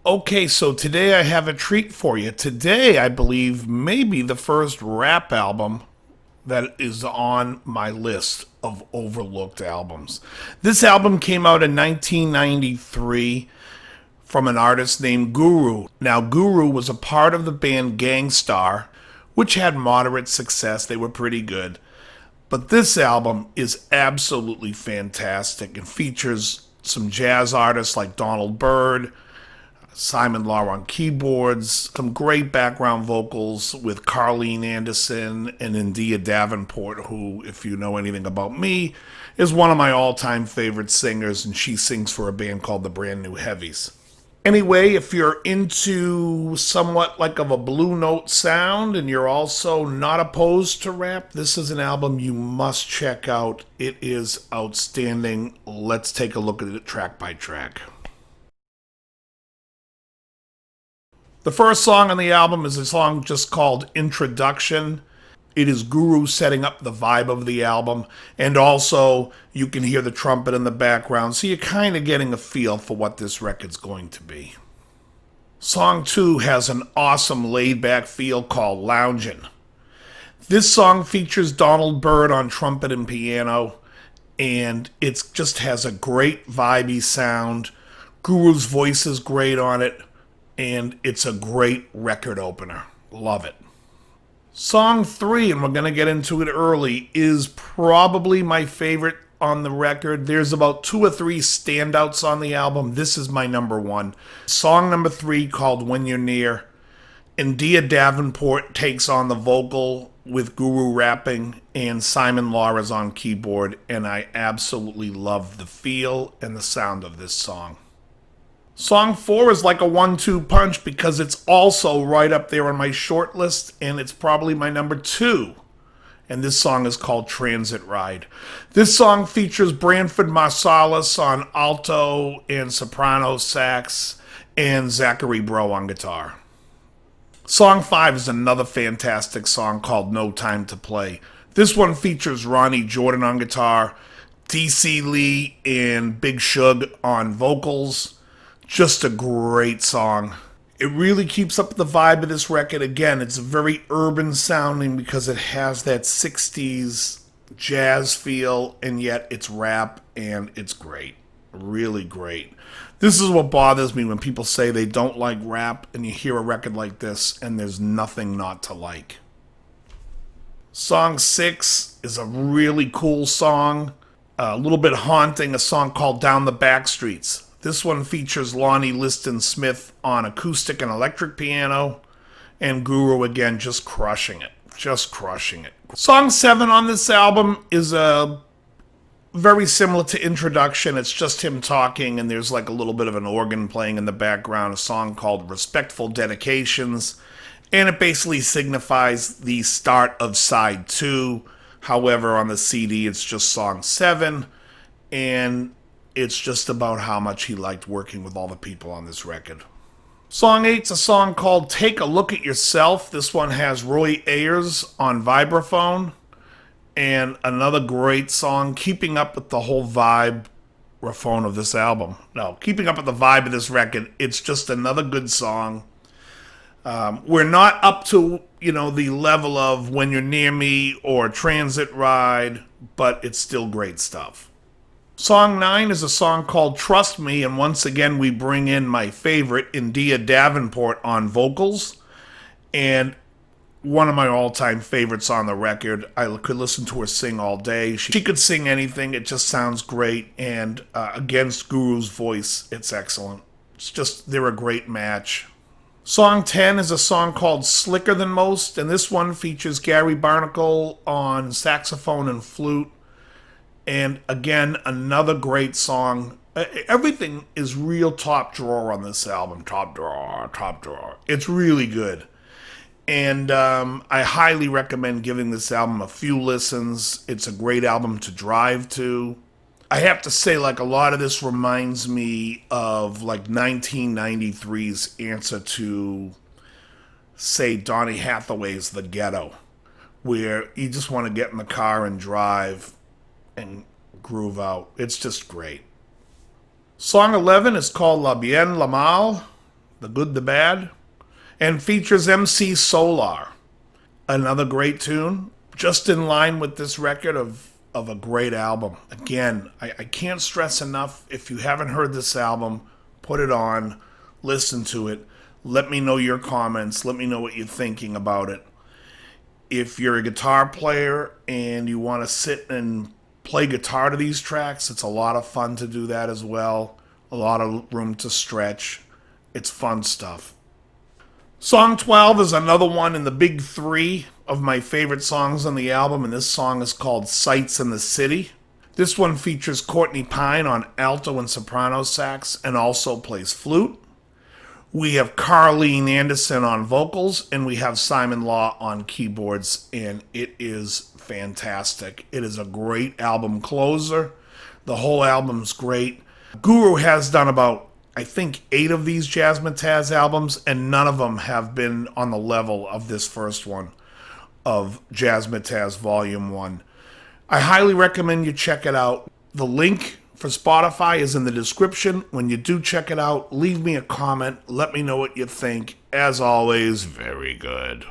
Okay, so today I have a treat for you. Today, I believe, may be the first rap album that is on my list of overlooked albums. This album came out in 1993 from an artist named Guru. Now, Guru was a part of the band Gangstar, which had moderate success. They were pretty good. But this album is absolutely fantastic and features some jazz artists like Donald Byrd, Simon Law on keyboards, some great background vocals with Carleen Anderson and India Davenport, who, if you know anything about me, is one of my all time favorite singers, and she sings for a band called the Brand New Heavies. Anyway, if you're into somewhat like of a blue note sound and you're also not opposed to rap, this is an album you must check out. It is outstanding. Let's take a look at it track by track. The first song on the album is a song just called Introduction. It is Guru setting up the vibe of the album, and also you can hear the trumpet in the background, so you're kind of getting a feel for what this record's going to be. Song 2 has an awesome laid-back feel called Loungin'. This song features Donald Byrd on trumpet and piano, and it just has a great vibey sound. Guru's voice is great on it, and it's a great record opener. Love it. Song 3, and we're going to get into it early, is probably my favorite on the record. There's about 2 or 3 standouts on the album. This is my number 1. Song number 3, called When You're Near. India Davenport takes on the vocal with Guru rapping, and Simon Law is on keyboard, and I absolutely love the feel and the sound of this song. Song 4 is like a 1-2 punch because it's also right up there on my short list, and it's probably my number 2. And this song is called Transit Ride. This song features Branford Marsalis on alto and soprano sax, and Zachary Bro on guitar. Song 5 is another fantastic song called No Time to Play. This one features Ronnie Jordan on guitar, DC Lee and Big Shug on vocals. Just a great song. It really keeps up the vibe of this record. Again, it's very urban sounding because it has that 60s jazz feel, and yet it's rap, and it's great. Really great. This is what bothers me when people say they don't like rap, and you hear a record like this, and there's nothing not to like. Song 6 is a really cool song, a little bit haunting, a song called Down the Back Streets. This one features Lonnie Liston Smith on acoustic and electric piano, and Guru again just crushing it. Just crushing it. Song 7 on this album is very similar to Introduction. It's just him talking, and there's like a little bit of an organ playing in the background, a song called Respectful Dedications, and it basically signifies the start of side 2. However, on the CD, it's just song 7, and it's just about how much he liked working with all the people on this record. Song 8's a song called Take a Look at Yourself. This one has Roy Ayers on vibraphone. And another great song, keeping up with the whole vibraphone of this album. No, keeping up with the vibe of this record. It's just another good song. We're not up to, the level of When You're Near Me or Transit Ride, but it's still great stuff. Song 9 is a song called Trust Me, and once again we bring in my favorite, India Davenport, on vocals, and one of my all-time favorites on the record. I could listen to her sing all day. She could sing anything. It just sounds great, and against Guru's voice, it's excellent. They're a great match. Song 10 is a song called Slicker Than Most, and this one features Gary Barnacle on saxophone and flute. And again, another great song. Everything is real top drawer on this album. Top drawer, top drawer. It's really good. And I highly recommend giving this album a few listens. It's a great album to drive to. I have to say, like, a lot of this reminds me of, like, 1993's answer to, say, Donnie Hathaway's The Ghetto, where you just want to get in the car and drive and groove out. It's just great. Song 11 is called La Bien La Mal. The Good, the Bad, and features MC Solar. Another great tune, just in line with this record of a great album. Again, I can't stress enough, if you haven't heard this album, put it on, listen to it. Let me know your comments. Let me know what you're thinking about it. If you're a guitar player and you want to sit and play guitar to these tracks, it's a lot of fun to do that as well. A lot of room to stretch. It's fun stuff. Song 12 is another one in the big three of my favorite songs on the album, and this song is called Sights in the City. This one features Courtney Pine on alto and soprano sax and also plays flute. We have Carleen Anderson on vocals, and we have Simon Law on keyboards, and it is fantastic. It is a great album closer. The whole album's great. Guru has done about, I think, 8 of these Jazzmatazz albums, and none of them have been on the level of this first one, of Jazzmatazz Volume 1. I highly recommend you check it out. The link for Spotify is in the description. When you do check it out, leave me a comment. Let me know what you think. As always, very good.